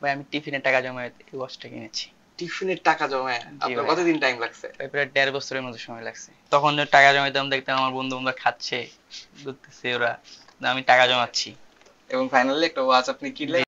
ভাই আমি টিফিনের টাকা জমায় এই ওয়াচটা কিনেছি। টিফিনের টাকা জমায় জি আপনার ভাই। কতদিন টাইম লাগছে? ভাই প্রায় ১.৫ বছরের মতো সময় লাগছে। তখন যে টাকা জমাইতাম দেখতাম আমার বন্ধু-বান্ধব খাচ্ছে, ঘুরতেছে ওরা। আমি টাকা জমাচ্ছি। এবং ফাইনালি একটা ওয়াচ আপনি কিনলেন। জি।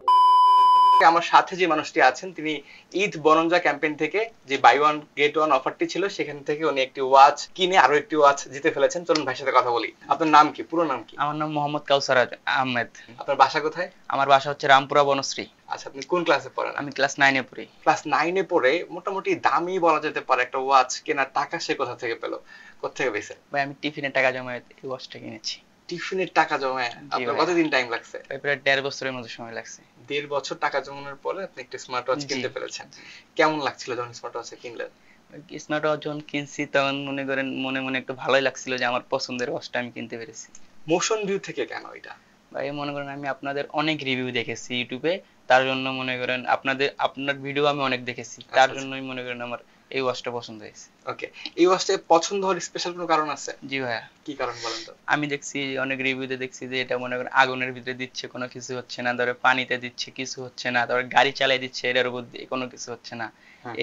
আমার সাথে যে মানুষটি আছেন তিনি ঈদ বনঞ্জা ক্যাম্পেইন থেকে যে বাই ওয়ান গেট ওয়ান অফারটি ছিল সেখান থেকে উনি একটি ওয়াচ কিনে আরো একটি ওয়াচ জিতে ফেলেছেন। চলুন ভাইয়ের সাথে কথা বলি। আপনার নাম কি, পুরো নাম কি? আমার নাম মোহাম্মদ কাউসার আহমেদ। আপনার বাসা কোথায়? আমার বাসা হচ্ছে রামপুরা বনশ্রী। আচ্ছা, আপনি কোন ক্লাসে পড়েন? আমি ক্লাস 9 এ পড়ি। ক্লাস 9 এ পড়ে মোটামুটি দামি বলা যেতে পারে একটা ওয়াচ কেনার টাকা সে কোথা থেকে পেল, কোথা থেকে পেয়েছে? ভাই আমি টিফিনের টাকা জমায় এই ওয়াচটা কিনেছি। টিফিনের টাকা জমায় জি আপনার ভাই। কতদিন টাইম লাগছে? ভাই প্রায় ১.৫ বছরের মতো সময় লাগছে। 1.5 বছর টাকা জমানোর পরে আপনি একটা স্মার্ট ওয়াচ জি। কিনতে পেরেছেন। কেমন লাগছিল যখন স্মার্ট ওয়াচ কিনলেন? স্মার্ট ওয়াচ যখন কিনছি তখন মনে করেন মনে মনে একটু ভালোই লাগছিল যে আমার পছন্দের ওয়াচটা আমি কিনতে পেরেছি। মোশন ভিউ থেকে কেন এটা? ভাই মনে করেন আমি আপনাদের অনেক রিভিউ দেখেছি ইউটিউবে, তার জন্য মনে করেন আপনার ভিডিও আমি অনেক দেখেছি, তার আচ্ছা। জন্যই মনে করেন আমার এই ওয়াচটা পছন্দ হয়েছে। ওকে, এই ওয়াচটা পছন্দ হওয়ার স্পেশাল কোনো কারণ আছে? জি ভাইয়া। কি কারণ বলেন তো? আমি দেখছি অনেক রিভিউতে দেখছি যে এটা মনে করেন আগুনের ভিতরে দিচ্ছে কোনো কিছু হচ্ছে না, ধরো পানিতে দিচ্ছে কিছু হচ্ছে না, তারপর গাড়ি চালাই দিচ্ছে এটার উপর দিয়ে কোনো কিছু হচ্ছে না।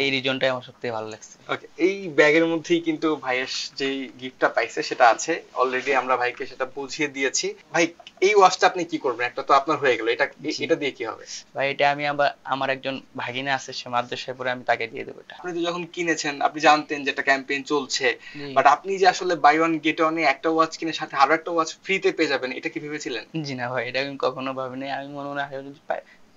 এই রিজনটাই আমার সত্যি ভালো লাগছে। ওকে, এই ব্যাগের মধ্যেই কিন্তু ভাইয়ের যে গিফটটা পাইছে সেটা আছে অলরেডি, আমরা ভাইকে সেটা বুঝিয়ে দিয়েছি। ভাই এই ওয়াচটা আপনি কি করবেন? একটা তো আপনার হয়ে গেল, এটা জি। এটা দিয়ে কি হবে? ভাই এটা আমি আমার একজন ভাগিনা আছে, সে মাদ্রাসায় পড়ে, আমি তাকে দিয়ে দেবো এটা। আপনি তো যখন কিনেছেন আপনি জানতেন যে একটা ক্যাম্পেইন চলছে, জি। বাট আপনি যে আসলে বাই ওয়ান গেট ওয়ানে একটা ওয়াচ কিনে সাথে আরো একটা ওয়াচ ফ্রিতে পেয়ে যাবেন, এটা কি ভেবেছিলেন? জি না ভাই, এটা আমি কখনো ভাবিনি। আমি মনে মনে আশা করছি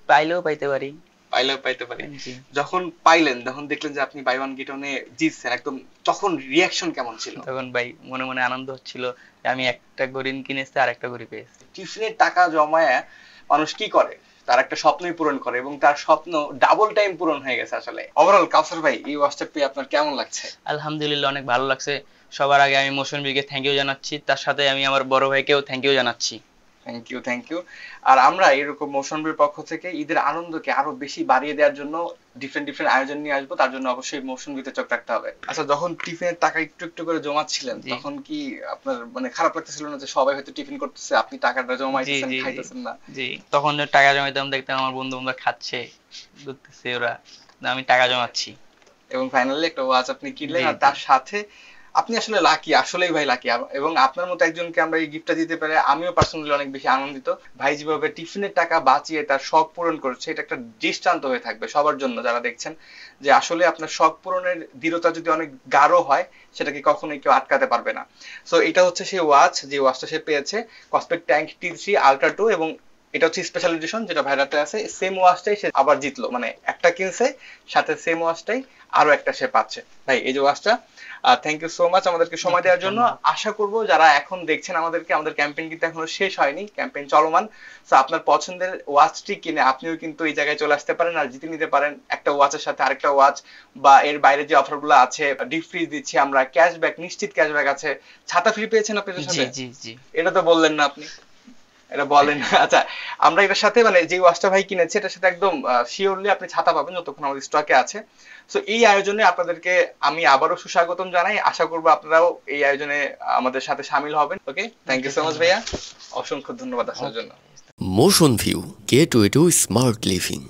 পাইলেও পাইতে পারি। পাইলেও পাইতে পারি। জি। যখন পাইলেন, যখন দেখলেন যে আপনি বাই ওয়ান গেট ওয়ানে জিতছেন, একদম তখন রিয়াকশন কেমন ছিল? তখন ভাই মনে মনে আনন্দ হচ্ছিল যে আমি একটা ঘড়ি কিনেছি আর একটা ঘড়ি পেয়েছি। টিউশনের টাকা জমায় মানুষ কি করে? তার একটা স্বপ্নই পূরণ করে এবং তার স্বপ্ন ডাবল টাইম পূরণ হয়ে গেছে আসলে। ওভারঅল কাউসার ভাই এই ওয়াচটা পেয়ে আপনার কেমন লাগছে? আলহামদুলিল্লাহ অনেক ভালো লাগছে। সবার আগে আমি মোশন বিকে থ্যাংক ইউ জানাচ্ছি, তার সাথে আমি আমার বড় ভাইকেও থ্যাংক ইউ জানাচ্ছি। Thank you, thank you. আর আমরা এরকম মোশনবির পক্ষ থেকে ঈদের আনন্দকে আরো বেশি বাড়িয়ে দেওয়ার জন্য ডিফারেন্ট ডিফারেন্ট আয়োজন নিয়ে আসবো, তার জন্য অবশ্যই মোশনবিতে চোখ রাখতে হবে। আচ্ছা, যখন টিফিনের টাকা একটু একটু করে জমাচ্ছিলেন জি। তখন কি আপনার মানে খারাপ লাগতেছিল না যে সবাই হয়তো টিফিন করতেছে, আপনি টাকাটা জি জমাইতেছেন, জি জি খাইতেছেন না? জি। তখন যে টাকা জমাইতাম দেখতাম আমার বন্ধু-বান্ধব খাচ্ছে, ঘুরতেছে ওরা। আমি টাকা জমাচ্ছি। এবং ফাইনালি একটা ওয়াচ আপনি কিনলেন, জি আর জি। তার সাথে আপনি আসলে লাকি, আসলেই ভাই লাকি। এবং আপনার মতো একজনকে আমরা এই গিফটটা দিতে পেরে আমিও পার্সোনালি অনেক বেশি আনন্দিত। ভাই যেভাবে টিফিনের টাকা বাঁচিয়ে তার শখ পূরণ করেছে, এটা একটা দৃষ্টান্ত হয়ে থাকবে সবার জন্য যারা দেখছেন, যে আসলে আপনার শখ পূরণের দৃঢ়তা যদি অনেক গাঢ় হয় সেটাকে কখনোই কেউ আটকাতে পারবে না। সো এটা হচ্ছে সেই ওয়াচ, যে ওয়াচটা সে পেয়েছে, কসপেক ট্যাঙ্ক T3 আলট্রা 2, এবং এটা হচ্ছে স্পেশাল এডিশন যেটা ভাইরাতে আছে। সেম ওয়াচটাই সে আবার জিতলো, মানে একটা কিনছে সাথে সেম ওয়াচটাই আরো একটা সে পাচ্ছে। ভাই এই যে ওয়াচটা, থ্যাংক ইউ সো মাচ আমাদেরকে সময় দেওয়ার জন্য। আশা করব যারা এখন দেখছেন আমাদেরকে, আমাদের ক্যাম্পেইন কিন্তু এখনো শেষ হয়নি, ক্যাম্পেইন চলমান। সো আপনার পছন্দের ওয়াচটি কিনে আপনিও কিন্তু এই জায়গায় চলে আসতে পারেন আর জিতে নিতে পারেন একটা ওয়াচের সাথে আরেকটা ওয়াচ, বা এর বাইরে যে অফারগুলো আছে, ডিপ ফ্রিজ দিচ্ছি আমরা, ক্যাশব্যাক, নিশ্চিত ক্যাশব্যাক আছে। ছাতা ফ্রি পেয়েছেন আপনি এটার জি সাথে? জি জি। এটা তো বললেন না আপনি, এটা বলেন। আচ্ছা, আমরা এটার সাথে মানে যে ওয়াচটা ভাই কিনেছে এটার সাথে একদম শিওরলি আপনি ছাতা পাবেন যতক্ষণ আমাদের স্টকে আছে। সো এই আয়োজনে আপনাদেরকে আমি আবারও সুস্বাগতম জানাই। আশা করবো আপনারাও এই আয়োজনে আমাদের সাথে শামিল হবেন। ওকে, থ্যাংক ইউ সো মাচ ভাইয়া, অসংখ্য ধন্যবাদ আসার জন্য। Motion View, Gateway to Smart Living.